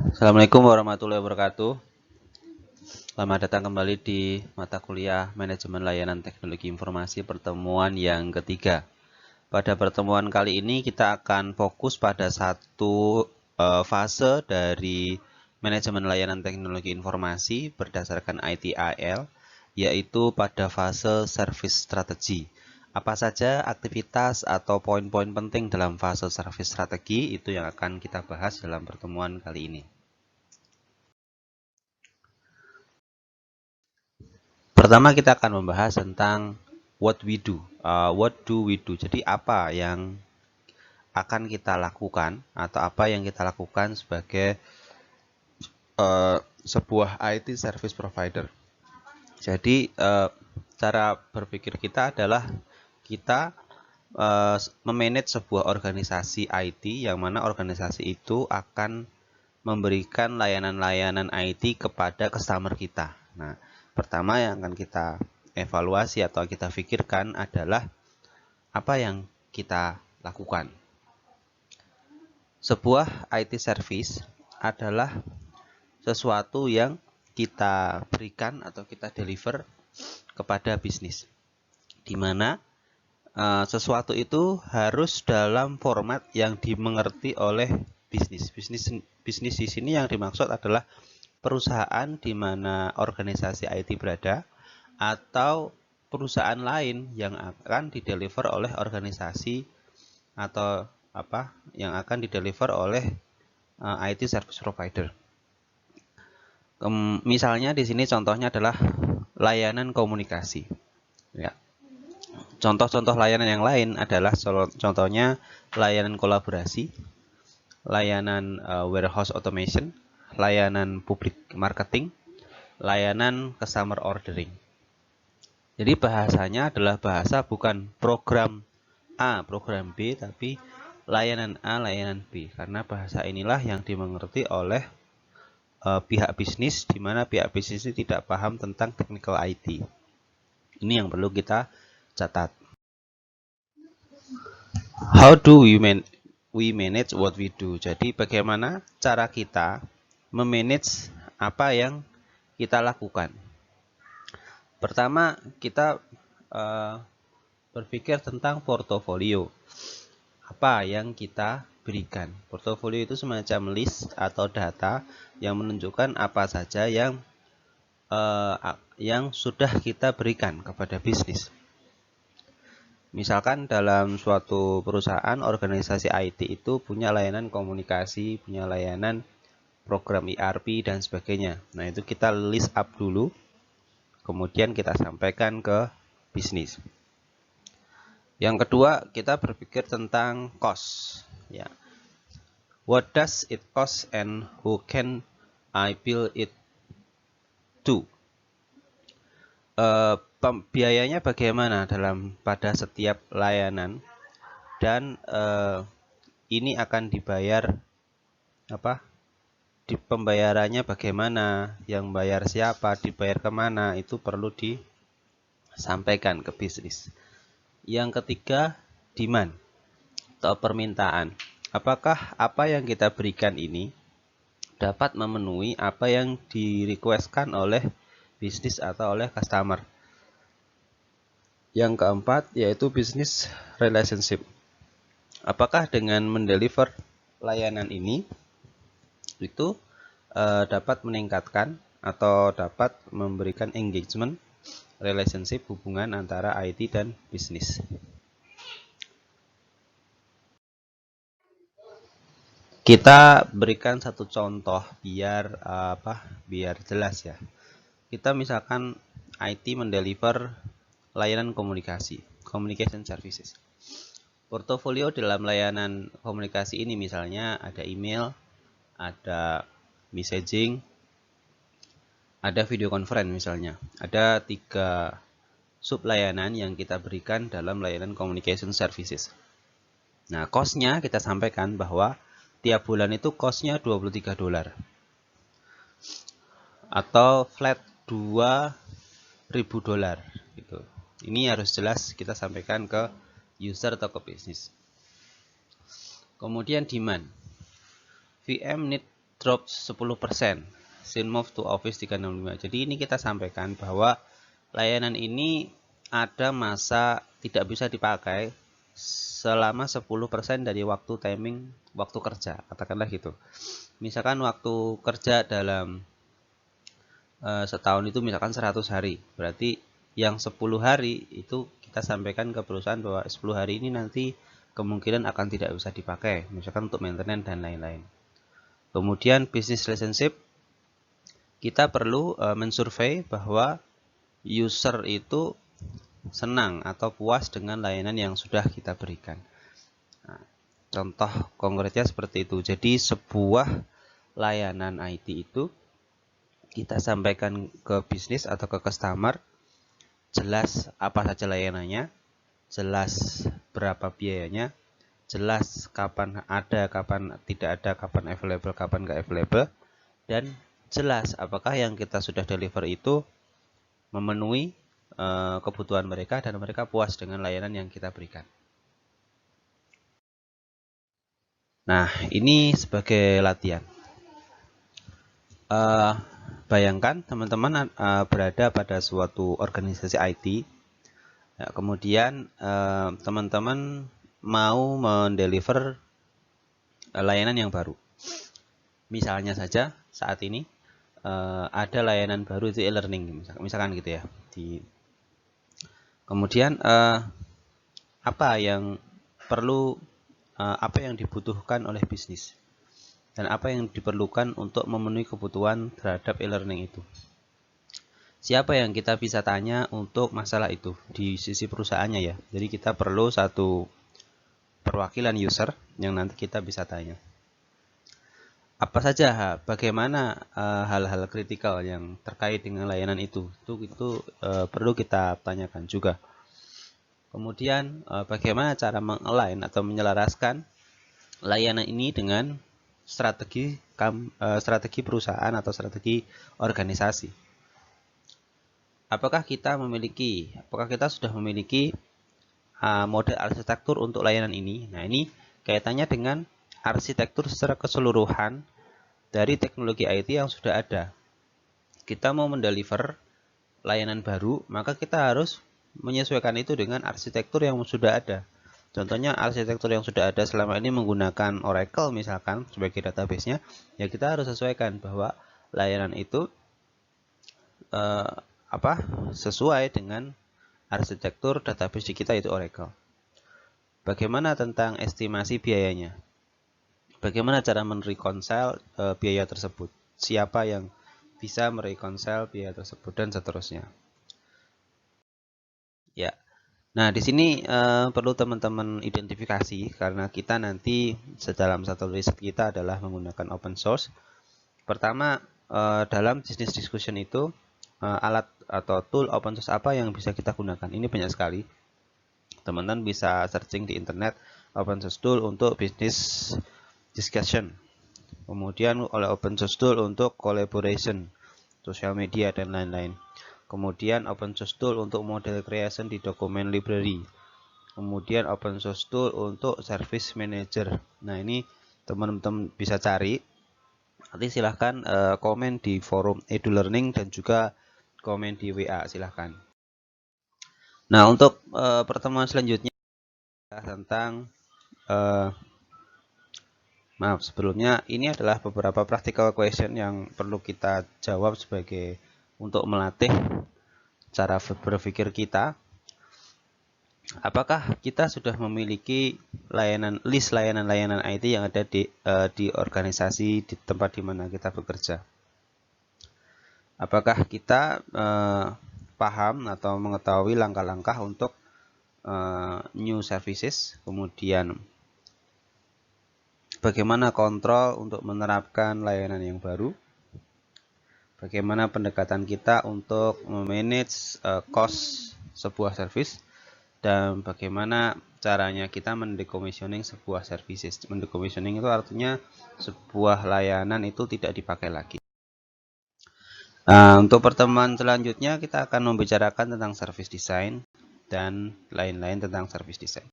Assalamualaikum warahmatullahi wabarakatuh. Selamat datang kembali di mata kuliah Manajemen Layanan Teknologi Informasi pertemuan yang ketiga. Pada pertemuan kali ini kita akan fokus pada satu fase dari Manajemen Layanan Teknologi Informasi berdasarkan ITIL, yaitu pada fase Service Strategy. Apa saja aktivitas atau poin-poin penting dalam fase Service Strategy itu yang akan kita bahas dalam pertemuan kali ini. Pertama kita akan membahas tentang what we do. What do we do? Jadi apa yang akan kita lakukan atau apa yang kita lakukan sebagai sebuah IT service provider. Jadi cara berpikir kita adalah kita memanage sebuah organisasi IT yang mana organisasi itu akan memberikan layanan-layanan IT kepada customer kita. Nah, pertama yang akan kita evaluasi atau kita pikirkan adalah apa yang kita lakukan. Sebuah IT service adalah sesuatu yang kita berikan atau kita deliver kepada bisnis, di mana sesuatu itu harus dalam format yang dimengerti oleh bisnis. Bisnis di sini yang dimaksud adalah perusahaan di mana organisasi IT berada atau perusahaan lain yang akan dideliver oleh organisasi atau yang akan dideliver oleh IT service provider. Misalnya di sini contohnya adalah layanan komunikasi. Ya. Contoh-contoh layanan yang lain adalah contohnya layanan kolaborasi, layanan warehouse automation, layanan public marketing, layanan customer ordering. Jadi bahasanya adalah bahasa bukan program A, program B, tapi layanan A, layanan B. Karena bahasa inilah yang dimengerti oleh pihak bisnis, di mana pihak bisnis ini tidak paham tentang technical IT. Ini yang perlu kita catat. How do we manage what we do? Jadi bagaimana cara kita memanage apa yang kita lakukan? Pertama, kita berpikir tentang portofolio. Apa yang kita berikan? Portofolio itu semacam list atau data yang menunjukkan apa saja yang sudah kita berikan kepada bisnis. Misalkan dalam suatu perusahaan organisasi IT itu punya layanan komunikasi, punya layanan program ERP dan sebagainya. Nah, itu kita list up dulu, kemudian kita sampaikan ke bisnis. Yang kedua, kita berpikir tentang cost. Ya. What does it cost and who can I bill it to? Biayanya bagaimana pada setiap layanan dan ini akan dibayar pembayarannya bagaimana, yang bayar siapa, dibayar kemana, itu perlu disampaikan ke bisnis. Yang ketiga, demand atau permintaan. Apakah apa yang kita berikan ini dapat memenuhi apa yang di-requestkan oleh bisnis atau oleh customer. Yang keempat yaitu business relationship. Apakah dengan mendeliver layanan ini itu dapat meningkatkan atau dapat memberikan engagement, relationship, hubungan antara IT dan bisnis. Kita berikan satu contoh biar jelas ya. Kita misalkan IT mendeliver layanan komunikasi, communication services. Portofolio dalam layanan komunikasi ini misalnya ada email, ada messaging, ada video conference misalnya. Ada 3 sub layanan yang kita berikan dalam layanan communication services. Nah, cost-nya kita sampaikan bahwa tiap bulan itu cost-nya $23 atau flat $2.000 gitu. Ini harus jelas kita sampaikan ke user atau ke bisnis. Kemudian demand. VM need drop 10%. Sin move to Office 365. Jadi ini kita sampaikan bahwa layanan ini ada masa tidak bisa dipakai selama 10% dari waktu timing waktu kerja, katakanlah gitu. Misalkan waktu kerja dalam setahun itu misalkan 100 hari, berarti yang 10 hari itu kita sampaikan ke perusahaan bahwa 10 hari ini nanti kemungkinan akan tidak bisa dipakai, misalkan untuk maintenance dan lain-lain. Kemudian business relationship, kita perlu mensurvei bahwa user itu senang atau puas dengan layanan yang sudah kita berikan. Nah, contoh konkretnya seperti itu. Jadi sebuah layanan IT itu kita sampaikan ke bisnis atau ke customer, jelas apa saja layanannya, jelas berapa biayanya, jelas kapan ada, kapan tidak ada, kapan available, kapan nggak available, dan jelas apakah yang kita sudah deliver itu memenuhi kebutuhan mereka dan mereka puas dengan layanan yang kita berikan. Nah, ini sebagai latihan. Bayangkan teman-teman berada pada suatu organisasi IT, ya, kemudian teman-teman mau mendeliver layanan yang baru. Misalnya saja saat ini ada layanan baru itu e-learning, misalkan gitu ya. Kemudian apa yang perlu, apa yang dibutuhkan oleh bisnis dan apa yang diperlukan untuk memenuhi kebutuhan terhadap e-learning itu. Siapa yang kita bisa tanya untuk masalah itu di sisi perusahaannya ya. Jadi kita perlu satu perwakilan user yang nanti kita bisa tanya. Apa saja, bagaimana hal-hal kritikal yang terkait dengan layanan itu perlu kita tanyakan juga. Kemudian bagaimana cara mengalign atau menyelaraskan layanan ini dengan strategi perusahaan atau strategi organisasi. Apakah kita sudah memiliki model arsitektur untuk layanan ini? Nah, ini kaitannya dengan arsitektur secara keseluruhan dari teknologi IT yang sudah ada. Kita mau mendeliver layanan baru, maka kita harus menyesuaikan itu dengan arsitektur yang sudah ada. Contohnya arsitektur yang sudah ada selama ini menggunakan Oracle misalkan sebagai database-nya, ya kita harus sesuaikan bahwa layanan itu sesuai dengan arsitektur database kita itu Oracle. Bagaimana tentang estimasi biayanya? Bagaimana cara mereconcile biaya tersebut? Siapa yang bisa mereconcile biaya tersebut dan seterusnya. Ya. Nah, di sini perlu teman-teman identifikasi karena kita nanti dalam satu riset kita adalah menggunakan open source. Pertama, dalam business discussion itu alat atau tool open source apa yang bisa kita gunakan? Ini banyak sekali. Teman-teman bisa searching di internet open source tool untuk business discussion. Kemudian oleh open source tool untuk collaboration, social media dan lain-lain. Kemudian open source tool untuk model creation di dokumen library. Kemudian open source tool untuk service manager. Nah, ini teman-teman bisa cari. Nanti silahkan komen di forum EduLearning dan juga komen di WA silahkan. Nah, untuk pertemuan selanjutnya tentang sebelumnya ini adalah beberapa practical question yang perlu kita jawab sebagai untuk melatih cara berpikir kita. Apakah kita sudah memiliki list layanan IT yang ada di organisasi di tempat di mana kita bekerja? Apakah kita paham atau mengetahui langkah-langkah untuk new services, kemudian bagaimana kontrol untuk menerapkan layanan yang baru, bagaimana pendekatan kita untuk memanage cost sebuah service, dan bagaimana caranya kita mendecommissioning sebuah services. Mendecommissioning itu artinya sebuah layanan itu tidak dipakai lagi. Untuk pertemuan selanjutnya kita akan membicarakan tentang service design dan lain-lain tentang service design.